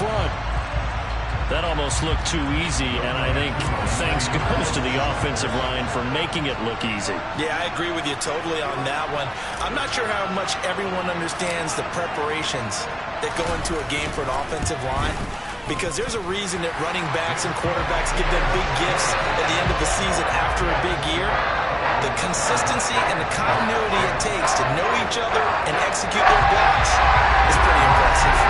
front. That almost looked too easy, and I think thanks goes to the offensive line for making it look easy. Yeah, I agree with you totally on that one. I'm not sure how much everyone understands the preparations that go into a game for an offensive line, because there's a reason that running backs and quarterbacks give them big gifts at the end of the season after a big year. The consistency and the continuity it takes to know each other and execute their blocks is pretty impressive.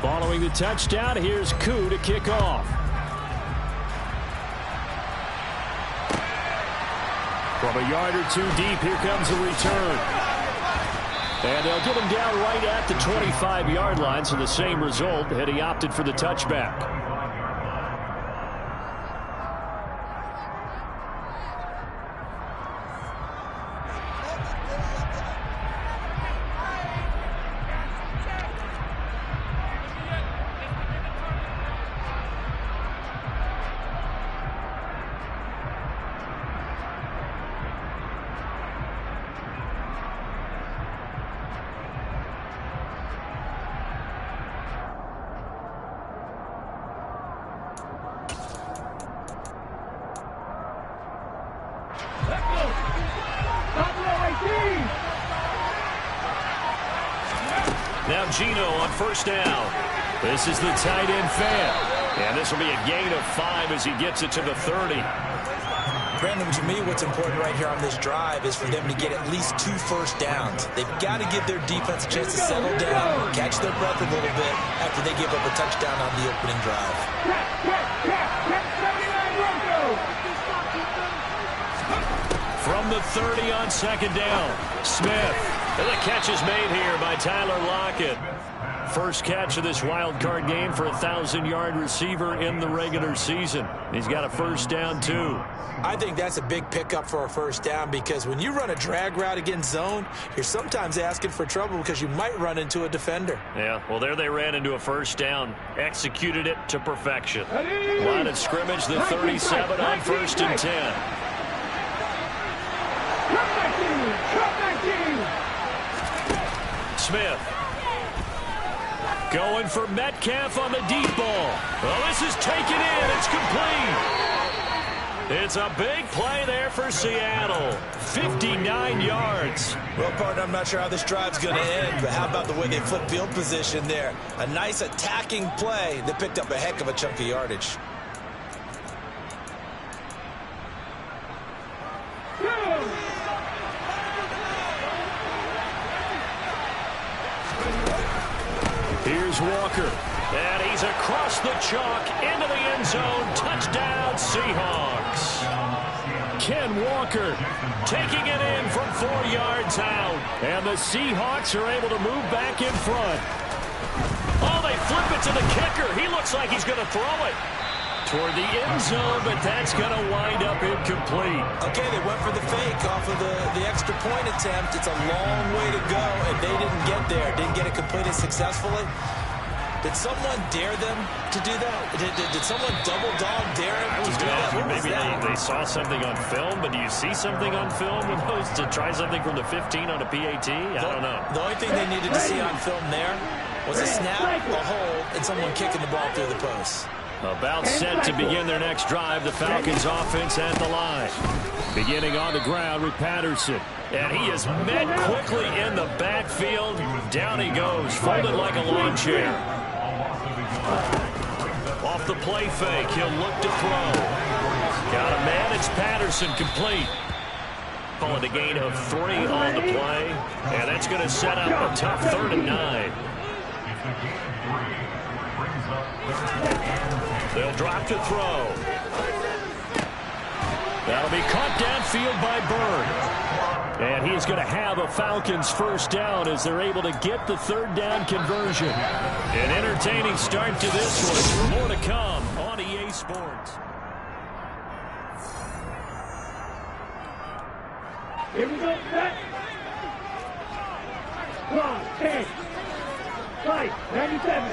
Following the touchdown, here's Koo to kick off. From a yard or two deep, here comes a return. And they'll get him down right at the 25-yard line, so the same result had he opted for the touchback. Now Gino on first down. This is the tight end fan. And this will be a gain of 5 as he gets it to the 30. Brandon, to me, what's important right here on this drive is for them to get at least 2 first downs. They've got to give their defense a chance to settle down, catch their breath a little bit after they give up a touchdown on the opening drive. From the 30 on second down, Smith. And the catch is made here by Tyler Lockett. First catch of this wild card game for a 1,000-yard receiver in the regular season. He's got a first down, too. I think that's a big pickup for a first down, because when you run a drag route against zone, you're sometimes asking for trouble because you might run into a defender. Yeah, well, there they ran into a first down. Executed it to perfection. Line of scrimmage, the 37 on first and 10. Smith. Going for Metcalf on the deep ball. Well, this is taken in. It's complete. It's a big play there for Seattle. 59 yards. Well, partner, I'm not sure how this drive's going to end, but how about the way they flip field position there? A nice attacking play that picked up a heck of a chunk of yardage. Here's Walker. And he's across the chalk into the end zone. Touchdown, Seahawks. Ken Walker taking it in from 4 yards out. And the Seahawks are able to move back in front. Oh, they flip it to the kicker. He looks like he's going to throw it toward the end zone, but that's going to wind up incomplete. Okay, they went for the fake off of the extra point attempt. It's a long way to go, and they didn't get there. Didn't get it completed successfully. Did someone dare them to do that? Did someone double dog dare him to do that? Maybe they saw something on film, but do you see something on film with those to try something from the 15 on a PAT? I don't know. The only thing they needed to see on film there was a snap, a hold, and someone kicking the ball through the post. About set to begin their next drive, the Falcons offense at the line. Beginning on the ground with Patterson. And he is met quickly in the backfield. Down he goes, folded like a lawn chair. Off the play fake, he'll look to throw. Got a man, it's Patterson, complete. Calling a gain of 3 on the play. And that's going to set up a tough 3rd and 9. They'll drop to throw. That'll be caught downfield by Bird. And he's going to have a Falcons first down as they're able to get the 3rd down conversion. An entertaining start to this one. More to come on EA Sports. Here we go, set. 1, 10. Fight, 97.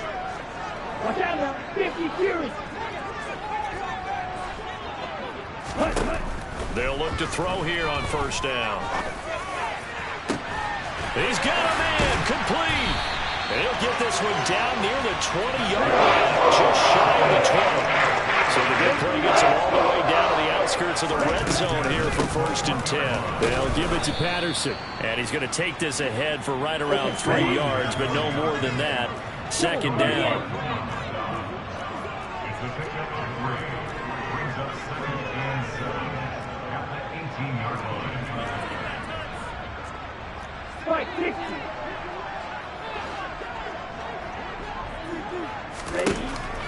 Watch out now, 50 Fury. They'll look to throw here on first down. He's got a man, complete. He'll get this one down near the 20-yard line, just shy of the 20. So the big play gets him all the way down to the outskirts of the red zone here for first and 10. They'll give it to Patterson. And he's going to take this ahead for right around 3 yards, but no more than that. Second down. Fight, 60.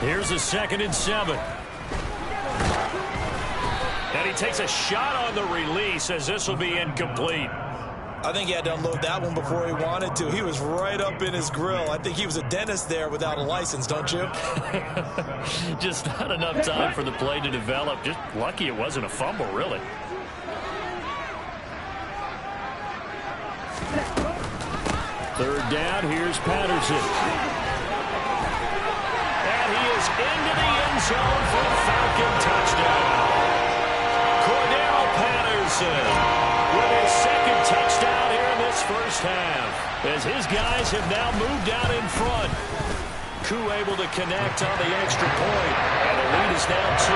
Here's a 2nd and 7. And he takes a shot on the release as this will be incomplete. I think he had to unload that one before he wanted to. He was right up in his grill. I think he was a dentist there without a license, don't you? Just not enough time for the play to develop. Just lucky it wasn't a fumble, really. Third down, here's Patterson. And he is into the end zone for a Falcon touchdown. Cordell Patterson with his 2nd touchdown here in this first half, as his guys have now moved out in front. Koo able to connect on the extra point, and the lead is now 2.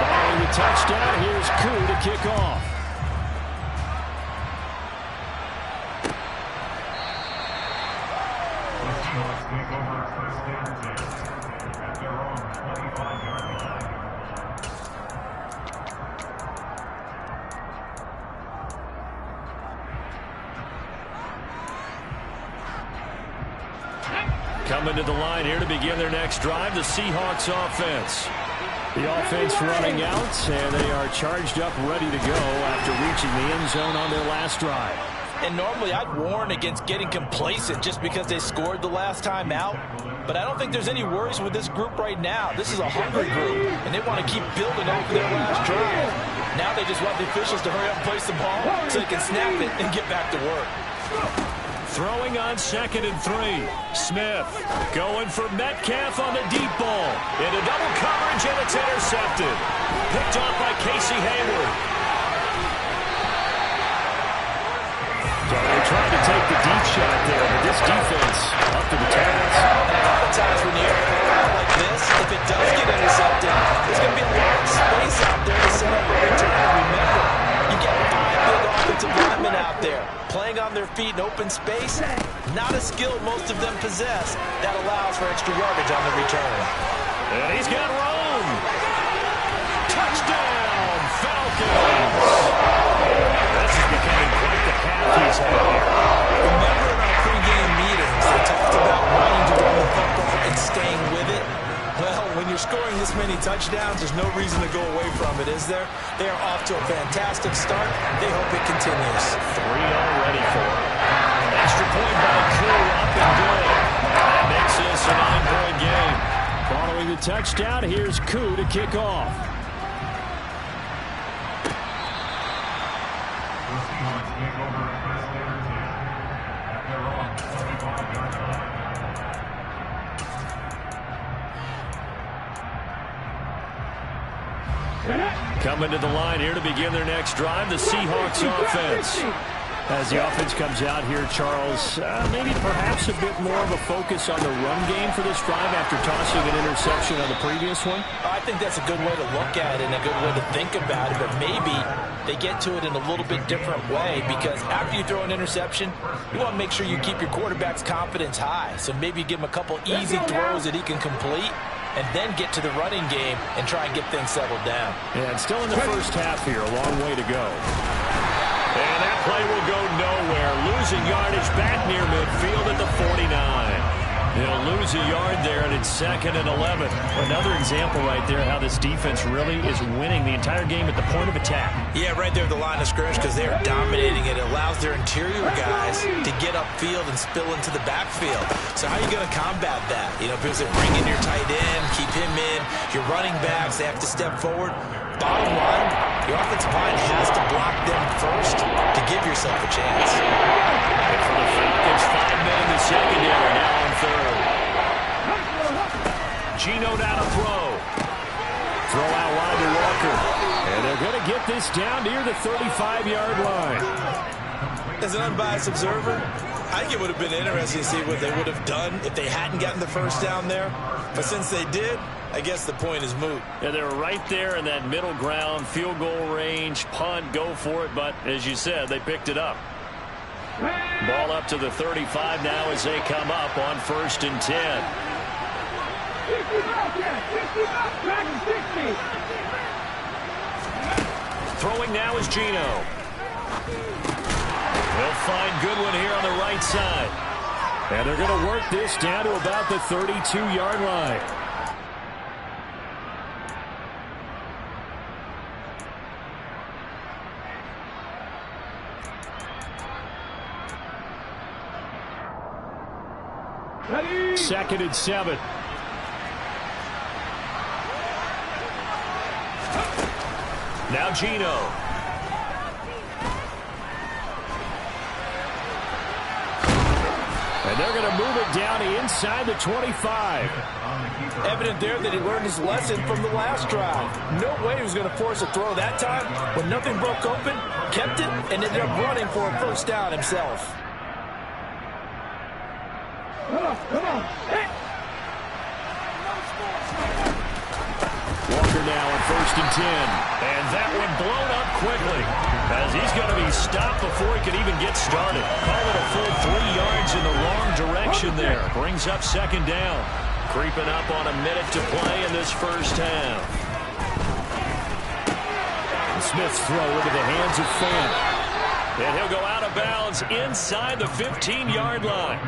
Following the touchdown, here's Koo to kick off. Coming to the line here to begin their next drive, the Seahawks offense. The offense running out, and they are charged up, ready to go after reaching the end zone on their last drive. And normally I'd warn against getting complacent just because they scored the last time out. But I don't think there's any worries with this group right now. This is a hungry group, and they want to keep building over their last drive. Now they just want the officials to hurry up and place the ball so they can snap it and get back to work. Throwing on 2nd and 3. Smith going for Metcalf on the deep ball. Into double coverage, and it's intercepted. Picked off by Casey Hayward. So they're trying to take the deep shot there, but this defense up to the task. And a lot of times when you have a ball like this, if it does get intercepted, there's going to be a lot of space out there to set up a return. Remember, you get 5 big offensive linemen out there playing on their feet in open space. Not a skill most of them possess that allows for extra yardage on the return. And he's got Rome. Touchdown, Falcons. This is becoming quite the path he's had here. Remember in our pregame meetings, they talked about wanting to run the football and staying with it. Well, when you're scoring this many touchdowns, there's no reason to go away from it, is there? They are off to a fantastic start. They hope it continues. 3 already for him. Extra point by Koo, up and good. That makes this a 9-point game. Following the touchdown, here's Koo to kick off. Coming to the line here to begin their next drive, the Seahawks offense. As the offense comes out here, Charles, maybe perhaps a bit more of a focus on the run game for this drive after tossing an interception on the previous one? I think that's a good way to look at it and a good way to think about it, but maybe they get to it in a little bit different way, because after you throw an interception, you want to make sure you keep your quarterback's confidence high. So maybe give him a couple easy throws that he can complete, and then get to the running game and try and get things settled down. Yeah, and still in the first half here, a long way to go. And that play will go nowhere. Losing yardage back near midfield at the 49. He'll lose a yard there, and it's 2nd and 11. Another example right there how this defense really is winning the entire game at the point of attack. Yeah, right there at the line of scrimmage, because they are dominating it. It allows their interior guys to get upfield and spill into the backfield. So how are you going to combat that? You know, because they bring in your tight end, keep him in, your running backs, they have to step forward. Bottom line, Your offensive line has to block them first to give yourself a chance. And for the Falcons, 5 men in the secondary, now on third. Geno now to throw. Throw out wide to Walker. And they're going to get this down near the 35-yard line. As an unbiased observer, I think it would have been interesting to see what they would have done if they hadn't gotten the first down there. But since they did, I guess the point is moot. Yeah, they're right there in that middle ground, field goal range, punt, go for it. But as you said, they picked it up. Ball up to the 35 now as they come up on 1st and 10. Throwing now is Geno. They'll find Goodwin here on the right side. And they're going to work this down to about the 32-yard line. Ready? 2nd and 7. Now Geno. And they're going to move it down inside the 25. Evident there that he learned his lesson from the last drive. No way he was going to force a throw that time. When nothing broke open, kept it, and ended up running for a first down himself. Come on. Hey. Walker now on 1st and 10. And that one blown up quickly, as he's going to be stopped before he can even get started. Call it a full 3 yards in the wrong direction there. Brings up 2nd down. Creeping up on a minute to play in this first half. And Smith's throw into the hands of Fant. And he'll go out of bounds inside the 15-yard line.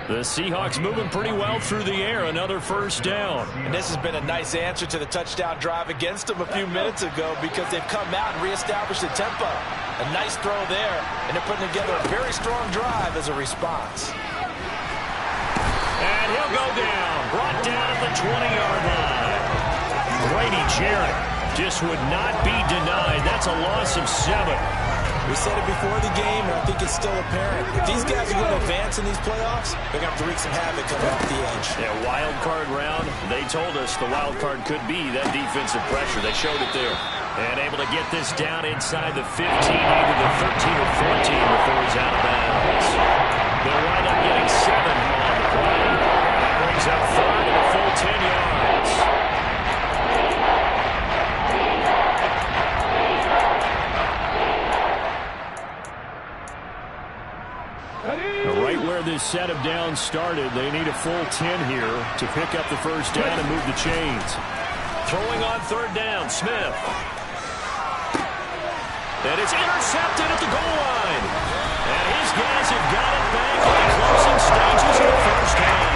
The Seahawks moving pretty well through the air. Another first down. And this has been a nice answer to the touchdown drive against them a few minutes ago, because they've come out and reestablished the tempo. A nice throw there, and they're putting together a very strong drive as a response. And he'll go down. Brought down at the 20-yard line. Grady Jarrett just would not be denied. That's a loss of 7. We said it before the game, and I think it's still apparent. If these guys are going to advance in these playoffs, they're going to have to wreak some havoc coming off the edge. Yeah, wild card round. They told us the wild card could be that defensive pressure. They showed it there. And able to get this down inside the 15, either the 13 or 14 before he's out of bounds. They'll wind up getting 7 on the play. That brings up 3rd and a full 10 yards. Right where this set of downs started, they need a full 10 here to pick up the first down and move the chains. Throwing on 3rd down, Smith. And it's intercepted at the goal line. And his guys have got it back in the closing stages of the first half.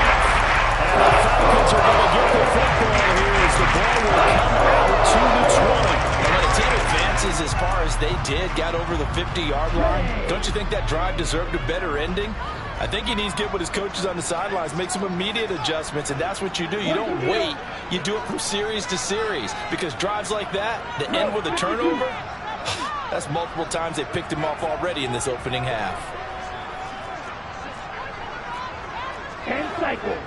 And the Falcons are going to get the football here as the ball will come out to the 20. And when a team advances as far as they did, got over the 50-yard line, don't you think that drive deserved a better ending? I think he needs to get with his coaches on the sidelines, make some immediate adjustments, and that's what you do. You don't wait. You do it from series to series, because drives like that end with a turnover, that's multiple times they picked him off already in this opening half. 10 cycles.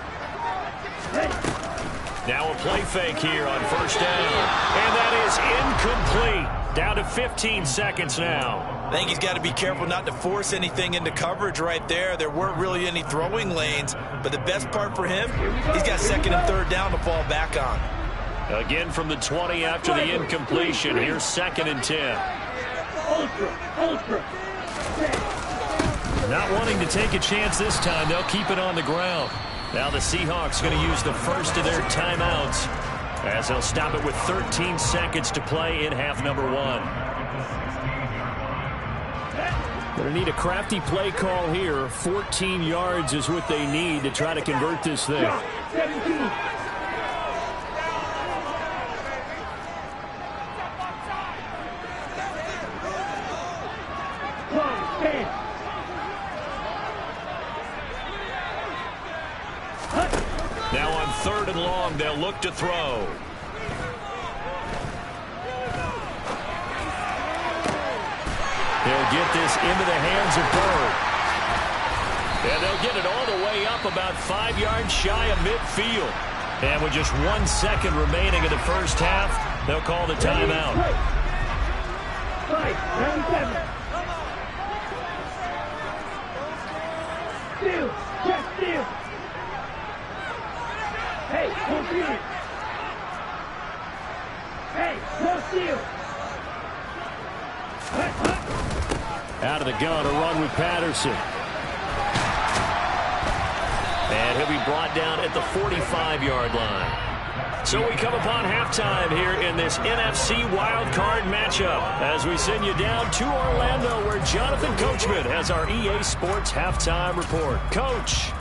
Now a play fake here on 1st down. And that is incomplete. Down to 15 seconds now. I think he's got to be careful not to force anything into coverage right there. There weren't really any throwing lanes, but the best part for him, he's got 2nd and 3rd down to fall back on. Again from the 20 after the incompletion. Here's 2nd and 10. Ultra. Not wanting to take a chance this time. They'll keep it on the ground. Now the Seahawks going to use the first of their timeouts, as they'll stop it with 13 seconds to play in half number 1. Going to need a crafty play call here. 14 yards is what they need to try to convert this thing. 17. Now on 3rd and long, they'll look to throw. He'll get this into the hands of Bird. And they'll get it all the way up about 5 yards shy of midfield. And with just 1 second remaining in the first half, they'll call the timeout. 5:97. Steal. Check steal. Hey, no steal. Hey, no steal. Out of the gun, a run with Patterson. And he'll be brought down at the 45-yard line. So we come upon halftime here in this NFC wildcard matchup as we send you down to Orlando where Jonathan Coachman has our EA Sports halftime report. Coach.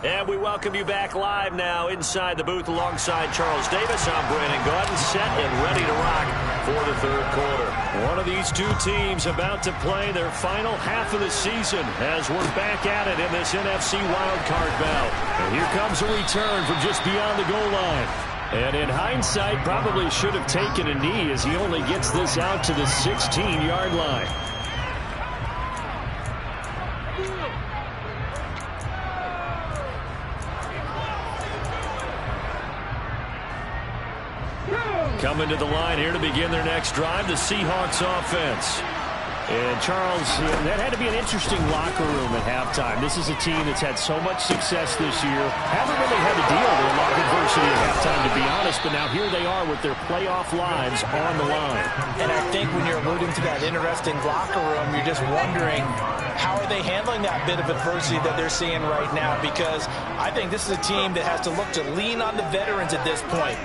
And we welcome you back live now inside the booth alongside Charles Davis. I'm Brandon Gaudin, set and ready to rock for the third quarter. One of these two teams about to play their final half of the season as we're back at it in this NFC wildcard bout. And here comes a return from just beyond the goal line. And in hindsight, probably should have taken a knee as he only gets this out to the 16-yard line. Coming to the line here to begin their next drive, the Seahawks offense. And Charles, that had to be an interesting locker room at halftime. This is a team that's had so much success this year. Haven't really had to deal with a lot of adversity at halftime, to be honest, but now here they are with their playoff lives on the line. And I think when you're alluding to that interesting locker room, you're just wondering how are they handling that bit of adversity that they're seeing right now, because I think this is a team that has to look to lean on the veterans at this point.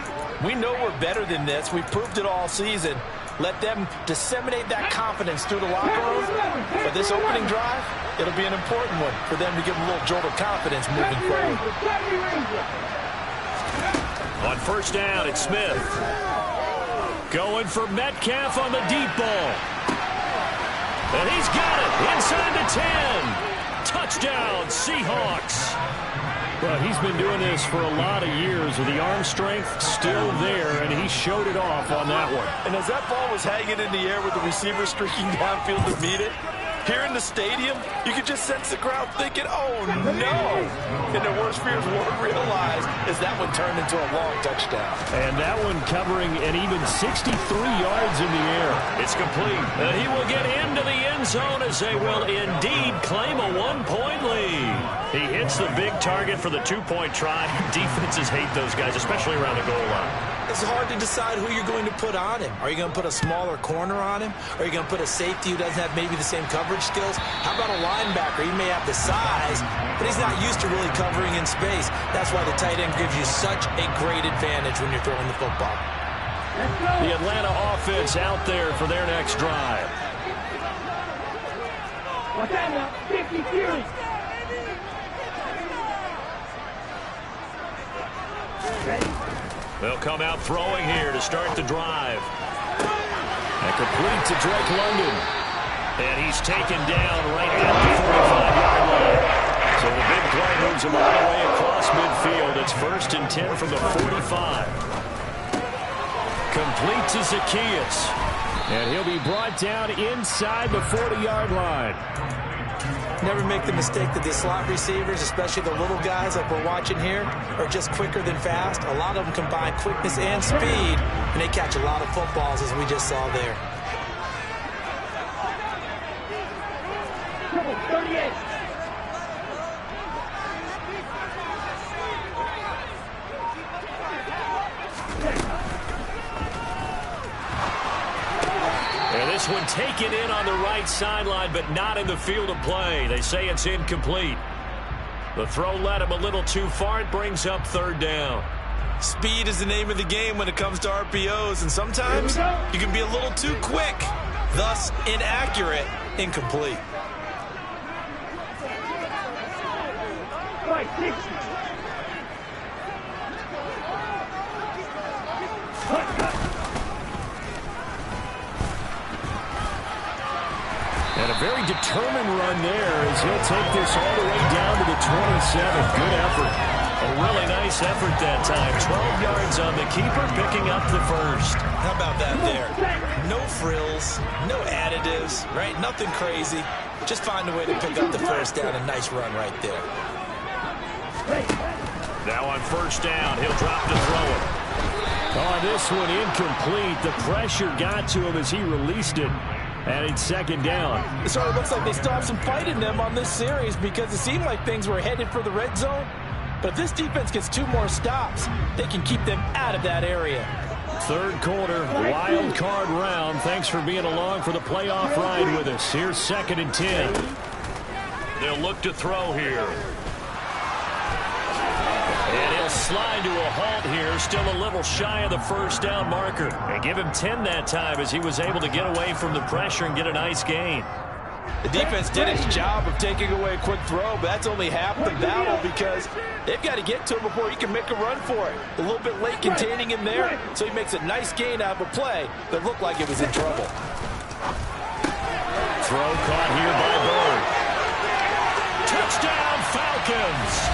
We know we're better than this. We've proved it all season. Let them disseminate that confidence through the locker room. But this opening drive, it'll be an important one for them to give them a little jolt of confidence moving forward. On first down, it's Smith. Going for Metcalf on the deep ball. And he's got it inside the 10. Touchdown, Seahawks. Well, he's been doing this for a lot of years with the arm strength still there, and he showed it off on that one. And as that ball was hanging in the air with the receiver streaking downfield to meet it, here in the stadium, you could just sense the crowd thinking, oh, no. And their worst fears weren't realized as that one turned into a long touchdown. And that one covering an even 63 yards in the air. It's complete. And he will get into the end zone as they will indeed claim a 1-point lead. He hits the big target for the 2-point try. Defenses hate those guys, especially around the goal line. It's hard to decide who you're going to put on him. Are you going to put a smaller corner on him? Or are you going to put a safety who doesn't have maybe the same coverage skills? How about a linebacker? He may have the size, but he's not used to really covering in space. That's why the tight end gives you such a great advantage when you're throwing the football. The Atlanta offense out there for their next drive. Watch out now, 50 series. They'll come out throwing here to start the drive. And complete to Drake London. And he's taken down right at the 45-yard line. So the big play moves him all the way across midfield. It's 1st and 10 from the 45. Complete to Zacchaeus. And he'll be brought down inside the 40-yard line. Never make the mistake that the slot receivers, especially the little guys like we're watching here, are just quicker than fast. A lot of them combine quickness and speed, and they catch a lot of footballs, as we just saw there. 38. And this one taken in on the right sideline, but not in the field of play. They say it's incomplete. The throw led him a little too far. It brings up 3rd down. Speed is the name of the game when it comes to RPOs, and sometimes you can be a little too quick, thus inaccurate, incomplete. 560. And a very determined run there as he'll take this all the way down to the 27. Good effort. A really nice effort that time. 12 yards on the keeper, picking up the first. How about that there? No frills, no additives, right? Nothing crazy. Just find a way to pick up the first down. A nice run right there. Now on first down, he'll drop to throw it. On this one, incomplete. The pressure got to him as he released it. And it's second down. It sort of looks like they still have some fight in them on this series because it seemed like things were headed for the red zone. But if this defense gets 2 more stops, they can keep them out of that area. Third quarter, wild card round. Thanks for being along for the playoff ride with us. Here's 2nd and 10. They'll look to throw here. And he'll slide to a halt here, still a little shy of the first down marker. And give him 10 that time as he was able to get away from the pressure and get a nice gain. The defense did its job of taking away a quick throw, but that's only half the battle because they've got to get to him before he can make a run for it. A little bit late containing him there, so he makes a nice gain out of a play that looked like it was in trouble. Throw caught here by Bird. Touchdown, Falcons!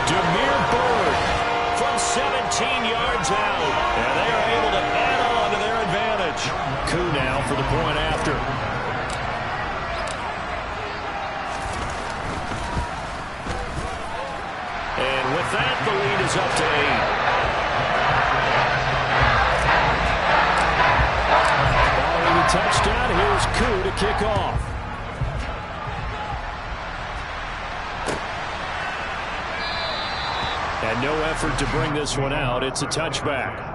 Demir Bird from 17 yards out, and they are able to add on to their advantage. Coup now for the point after. And with that, the lead is up to 8. Following the touchdown, here's Coup to kick off. And no effort to bring this one out. It's a touchback.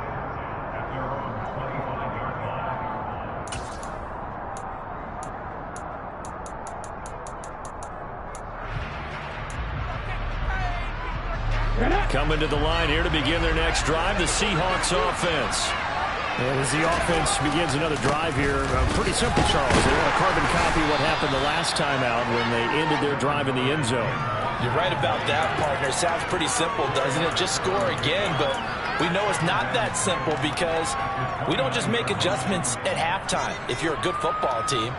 Coming to the line here to begin their next drive, the Seahawks offense. And as the offense begins another drive here, pretty simple, Charles. They want to carbon copy what happened the last time out when they ended their drive in the end zone. You're right about that, partner. Sounds pretty simple, doesn't it? Just score again, but we know it's not that simple because we don't just make adjustments at halftime. If you're a good football team,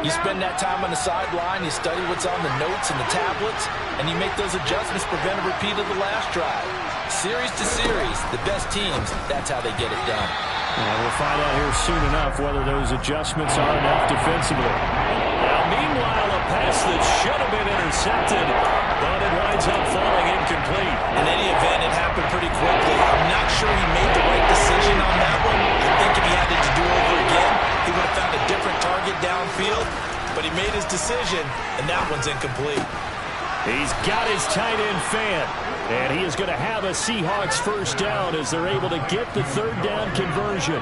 you spend that time on the sideline, you study what's on the notes and the tablets, and you make those adjustments, prevent a repeat of the last drive. Series to series, the best teams, that's how they get it done. And we'll find out here soon enough whether those adjustments are enough defensively. Now, meanwhile, a pass that should have been intercepted, but it winds up falling incomplete. In any event, it happened pretty quickly. I'm not sure he made the right decision on that one. I think if he had it to do over again, he would have found a different target downfield, but he made his decision, and that one's incomplete. He's got his tight end fan, and he is going to have a Seahawks first down as they're able to get the third down conversion.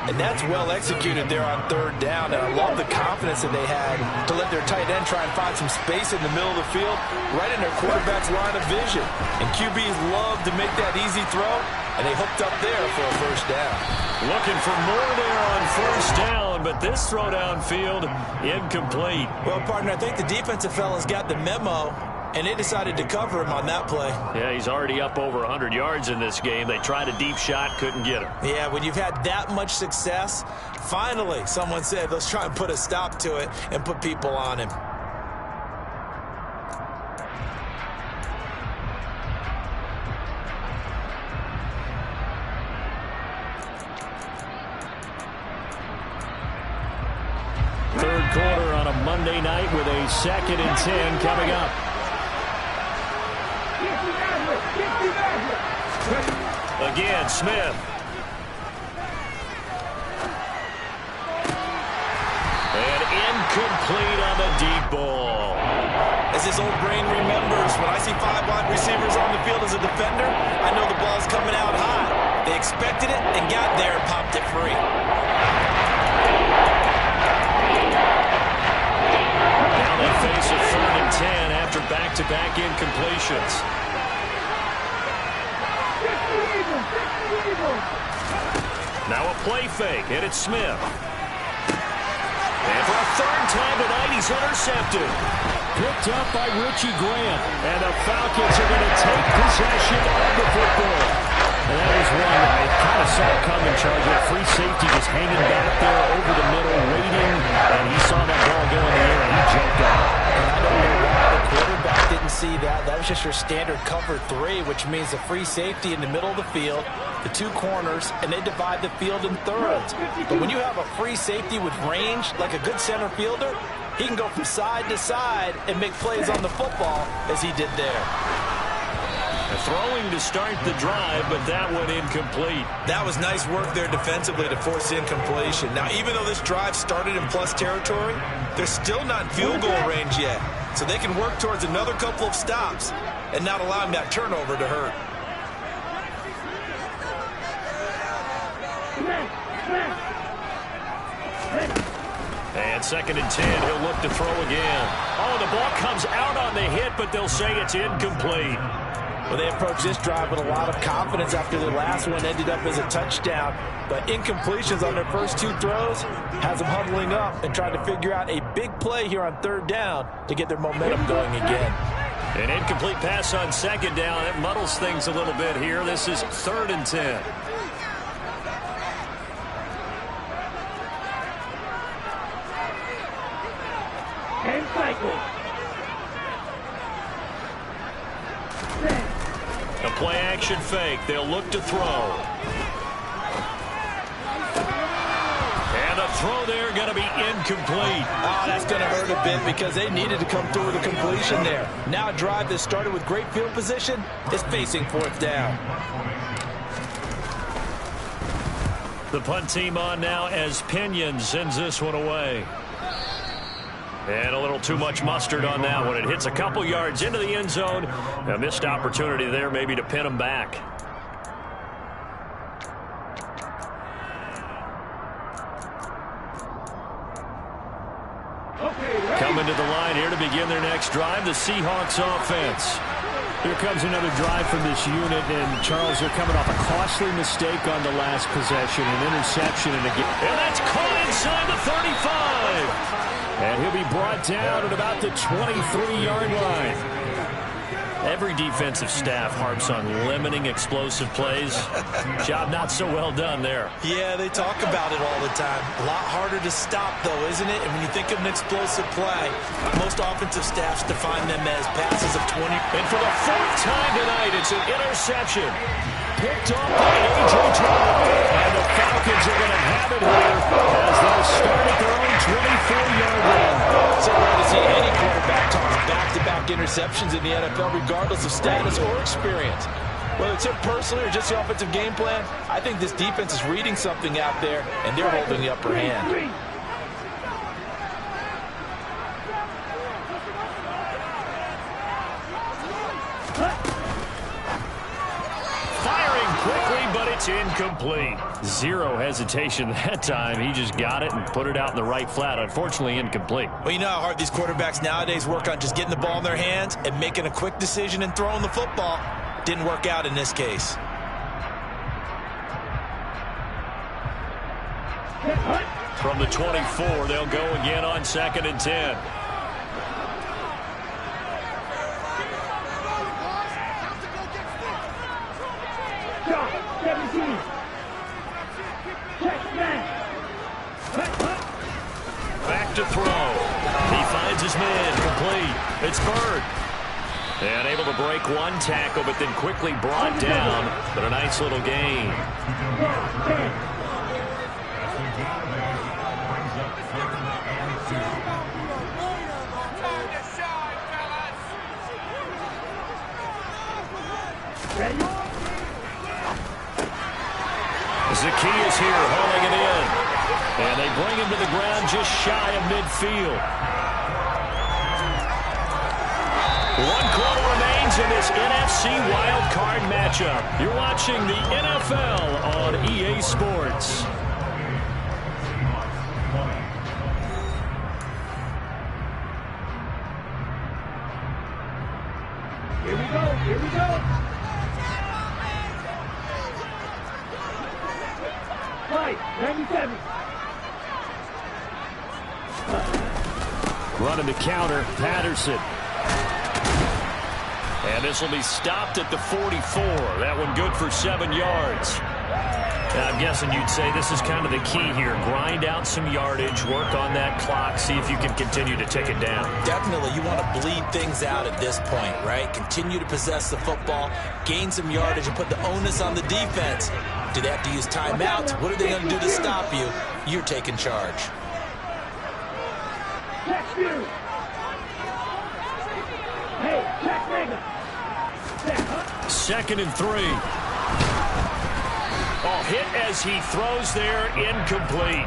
And that's well executed there on third down, and I love the confidence that they had to let their tight end try and find some space in the middle of the field, right in their quarterback's line of vision. And QBs love to make that easy throw, and they hooked up there for a first down. Looking for more there on first down, but this throw downfield, incomplete. Well, partner, I think the defensive fellas got the memo, and they decided to cover him on that play. Yeah, he's already up over 100 yards in this game. They tried a deep shot, couldn't get him. Yeah, when you've had that much success, finally someone said, let's try and put a stop to it and put people on him. Third quarter on a Monday night with a 2nd and 10 coming up. Again, Smith. And incomplete on the deep ball. As his old brain remembers, when I see 5 wide receivers on the field as a defender, I know the ball's coming out high. They expected it and got there and popped it free. Now they face a 3rd and 10 after back-to-back incompletions. Now a play fake, and it's Smith. And for a 3rd time tonight, he's intercepted. Picked up by Richie Grant. And the Falcons are going to take possession of the football. And that was one I kind of saw coming, Charles. That free safety just hanging back there over the middle, waiting. And he saw that ball it's just your standard cover 3, which means the free safety in the middle of the field, the 2 corners, and they divide the field in thirds. But when you have a free safety with range, like a good center fielder, he can go from side to side and make plays on the football as he did there. Throwing to start the drive, but that one incomplete. That was nice work there defensively to force incompletion. Now, even though this drive started in plus territory, they're still not in field goal range yet. So they can work towards another couple of stops and not allowing that turnover to hurt. And 2nd and 10, he'll look to throw again. Oh, the ball comes out on the hit, but they'll say it's incomplete. Well, they approached this drive with a lot of confidence after the last one ended up as a touchdown. But incompletions on their first 2 throws has them huddling up and trying to figure out a big play here on 3rd down to get their momentum going again. An incomplete pass on 2nd down. It muddles things a little bit here. This is 3rd and 10. Game cycle. A play-action fake. They'll look to throw. And a throw there going to be incomplete. Oh, that's going to hurt a bit because they needed to come through with a completion there. Now a drive that started with great field position is facing 4th down. The punt team on now as Pinion sends this one away. And a little too much mustard on that one. It hits a couple yards into the end zone. A missed opportunity there maybe to pin them back. Coming to the line here to begin their next drive, the Seahawks offense. Here comes another drive from this unit, and Charles, they're coming off a costly mistake on the last possession, an interception, and that's caught inside the 35. And he'll be brought down at about the 23-yard line. Every defensive staff harps on limiting explosive plays. Job not so well done there. Yeah, they talk about it all the time. A lot harder to stop, though, isn't it? And when you think of an explosive play, most offensive staffs define them as passes of 20. And for the 4th time tonight, it's an interception. Picked off by A.J. Brown. And the Falcons are going to have it here as they'll start at their own 24-yard line. So rare to see any quarterback toss back-to-back interceptions in the NFL, regardless of status or experience. Whether it's him personally or just the offensive game plan, I think this defense is reading something out there, and they're holding the upper hand. But it's incomplete. Zero hesitation that time. He just got it and put it out in the right flat. Unfortunately, incomplete. Well, you know how hard these quarterbacks nowadays work on just getting the ball in their hands and making a quick decision and throwing the football. Didn't work out in this case. From the 24, they'll go again on 2nd and 10. Back to throw. He finds his man. Complete. It's Bird. And able to break one tackle, but then quickly brought down. But a nice little gain. Zacchaeus here hauling it in. And they bring him to the ground just shy of midfield. 1 quarter remains in this NFC Wild Card matchup. You're watching the NFL on EA Sports. Here we go. Here we go. Right, 97. Running the counter, Patterson. And this will be stopped at the 44. That one good for 7 yards. I'm guessing you'd say this is kind of the key here. Grind out some yardage, work on that clock, see if you can continue to tick it down. Definitely, you want to bleed things out at this point, right? Continue to possess the football, gain some yardage, and put the onus on the defense. Do they have to use timeouts? What are they going to do to stop you? You're taking charge. Second and 3. Oh, hit as he throws there, incomplete.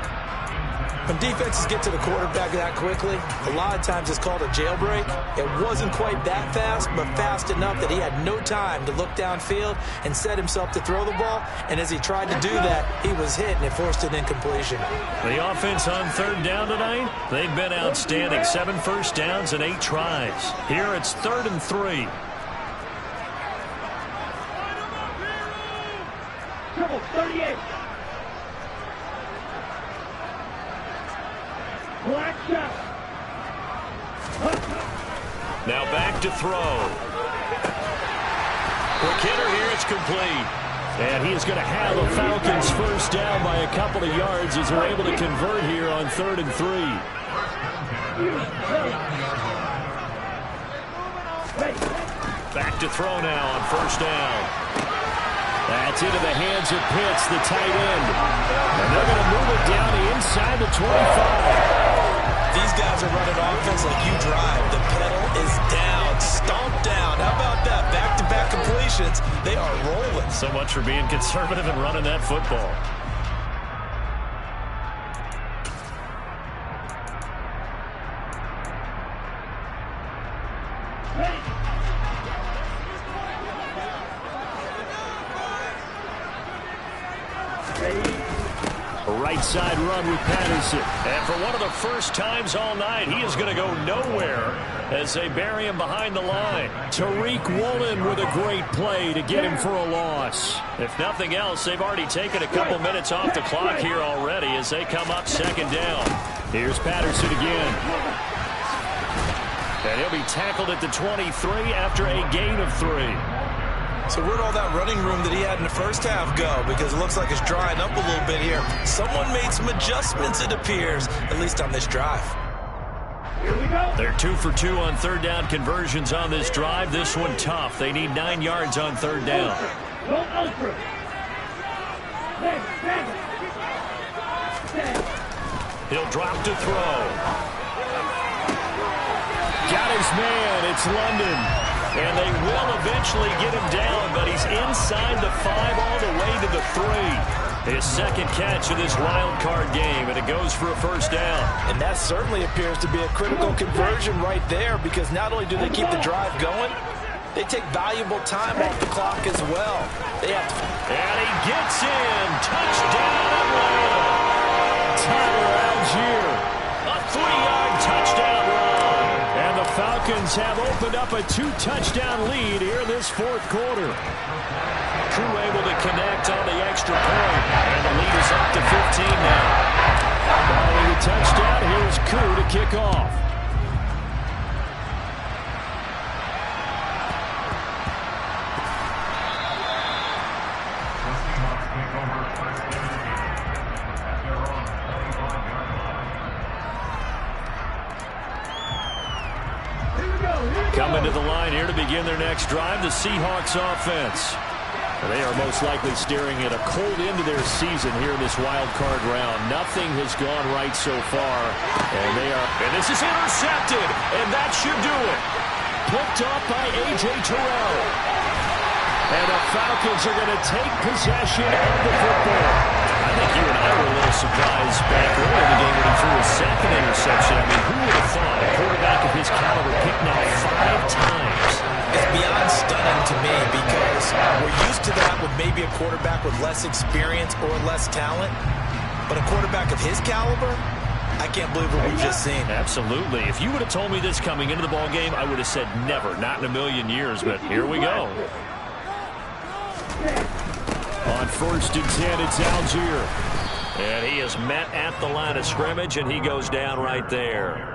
When defenses get to the quarterback that quickly, a lot of times it's called a jailbreak. It wasn't quite that fast, but fast enough that he had no time to look downfield and set himself to throw the ball. And as he tried to do that, he was hit, and it forced an incompletion. The offense on third down tonight, they've been outstanding. 7 first downs and 8 tries. Here it's 3rd and 3. Triple 38. Black shot. Now back to throw. Quick hitter here, it's complete. And he is going to have the Falcons first down by a couple of yards as they're able to convert here on 3rd and 3. Back to throw now on first down. That's into the hands of Pitts, the tight end. And they're going to move it down to inside the 25. These guys are running offense like you drive. The pedal is down, stomped down. How about that? Back-to-back completions. They are rolling. So much for being conservative and running that football. Right side run with Patterson. And for one of the first times all night, he is going to go nowhere as they bury him behind the line. Tariq Woolen with a great play to get him for a loss. If nothing else, they've already taken a couple minutes off the clock here already as they come up 2nd down. Here's Patterson again. And he'll be tackled at the 23 after a gain of 3. So where'd all that running room that he had in the first half go? Because it looks like it's drying up a little bit here. Someone made some adjustments, it appears, at least on this drive. Here we go. They're 2 for 2 on 3rd down conversions on this drive. This one tough. They need 9 yards on 3rd down. He'll drop to throw. Got his man. It's London. And they will eventually get him down, but he's inside the 5 all the way to the 3. His second catch of this wild card game, and it goes for a first down. And that certainly appears to be a critical conversion right there, because not only do they keep the drive going, they take valuable time off the clock as well. They have to... And he gets in. Touchdown, Atlanta. Tyler Algier. A 3-yard touchdown run. And the Falcons have opened up a 2-touchdown lead here in this 4th quarter. Crew able to connect on the extra point. And the lead is up to 15 now. Following the touchdown, here's Crew to kick off. Coming to the line here to begin their next drive, the Seahawks offense. They are most likely staring at a cold end to their season here in this wild card round. Nothing has gone right so far. And this is intercepted, and that should do it. Picked up by A.J. Terrell. And the Falcons are going to take possession of the football. I think you and I were a little surprised back early in the game when he threw his second interception. I mean, who would have thought a quarterback of his caliber picked now 5 times? It's beyond stunning to me, because we're used to that with maybe a quarterback with less experience or less talent. But a quarterback of his caliber, I can't believe what we've just seen. Absolutely. If you would have told me this coming into the ball game, I would have said never, not in a million years. But here we go. On 1st and 10, it's Algier. And he is met at the line of scrimmage, and he goes down right there.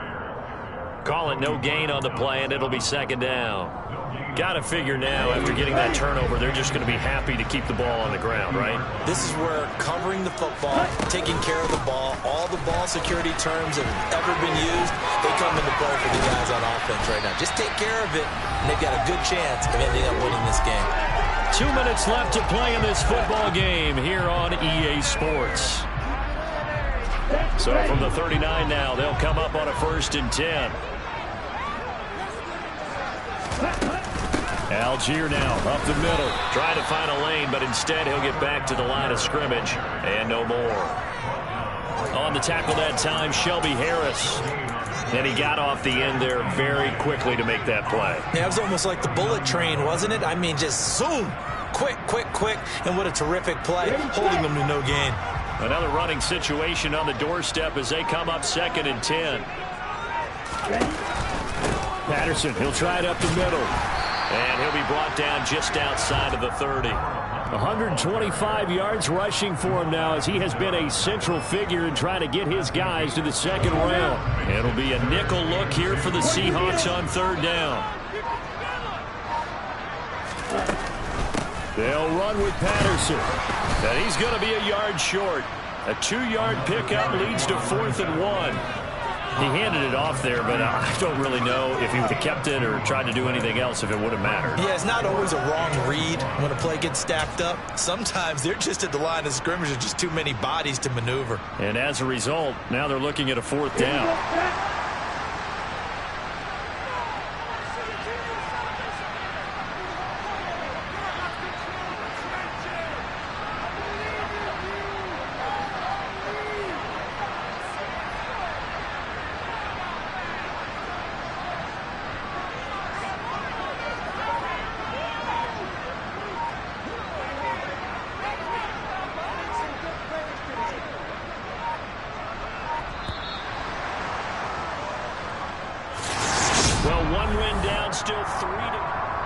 Call it no gain on the play, and it'll be 2nd down. Got to figure now, after getting that turnover, they're just going to be happy to keep the ball on the ground, right? This is where covering the football, taking care of the ball, all the ball security terms that have ever been used, they come into play for the guys on offense right now. Just take care of it, and they've got a good chance of ending up winning this game. 2 minutes left to play in this football game here on EA Sports. So from the 39 now, they'll come up on a 1st and 10. Algier now up the middle. Trying to find a lane, but instead he'll get back to the line of scrimmage. And no more. On the tackle that time, Shelby Harris. And he got off the end there very quickly to make that play. Yeah, it was almost like the bullet train, wasn't it? I mean, just zoom. Quick, quick, quick. And what a terrific play, holding them to no gain. Another running situation on the doorstep as they come up 2nd and 10. Patterson, he'll try it up the middle. And he'll be brought down just outside of the 30. 125 yards rushing for him now as he has been a central figure in trying to get his guys to the 2nd round. It'll be a nickel look here for the Seahawks on 3rd down. They'll run with Patterson. And he's going to be a yard short. A 2-yard pickup leads to 4th and 1. He handed it off there, but I don't really know if he would have kept it or tried to do anything else if it would have mattered. Yeah, it's not always a wrong read when a play gets stacked up. Sometimes they're just at the line of scrimmage. There's just too many bodies to maneuver. And as a result, now they're looking at a 4th down. Well, 1 win down, still 3 to...